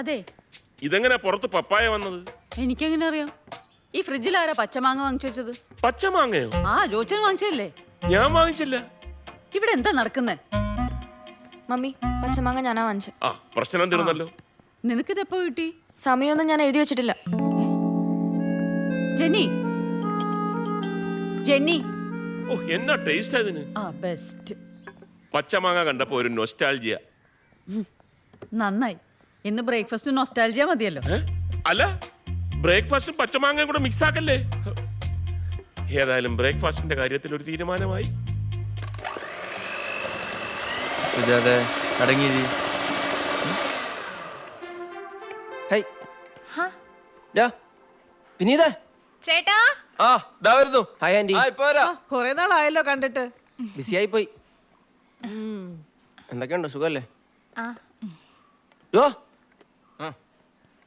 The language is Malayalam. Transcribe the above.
അതെ. ഇതെങ്ങനെ പുറത്ത് പപ്പായ വന്നത്? എനിക്കെങ്ങനെ അറിയാം? ഈ ഫ്രിഡ്ജിൽ ആരാ പച്ചമാങ്ങ വാങ്ങിച്ചു വെച്ചത്? പച്ചമാങ്ങയോ? ആ ജോച്ചൻ വാങ്ങിച്ചല്ലേ? ഞാൻ വാങ്ങിച്ചില്ല. ഇവിടെ എന്താ നടക്കുന്നേ? മമ്മി, പച്ചമാങ്ങ ഞാനാ വാങ്ങിച്ചു. ആ പ്രശ്നം തീർന്നല്ലോ. നിനക്കിതെപ്പോ കിട്ടി? സമയമൊന്നും ഞാൻ എഴുതി വെച്ചിട്ടില്ല. Jenny, Jenny. ഓ എന്നാ ടേസ്റ്റ് അതിന്. ആ ബെസ്റ്റ്. പച്ചമാങ്ങ കണ്ടപ്പോ ഒരു നൊസ്റ്റാൾജിയ. നന്നായി. ഇന്ന് ബ്രേക്ക്ഫാസ്റ്റ് നൊസ്റ്റാൾജിയ മതിയല്ലോ. അല്ല, ബ്രേക്ക്ഫാസ്റ്റും പച്ചമാങ്ങയും കൂടെ മിക്സ് ആക്കല്ലേ? ഏതായാലും ബ്രേക്ക്ഫാസ്റ്റിന്റെ കാര്യത്തിൽ ഒരു തീരുമാനമായി. സുജാതെ അടങ്ങിയിരി. വിനീത ചേട്ടാ. ആ ദാ വരുന്നു. Hi aunty. കൊറേ നാളായല്ലോ കണ്ടിട്ട്. ബിസി ആയി പോയി. എന്തൊക്കെയുണ്ട്, സുഖല്ലേ? ആ യോ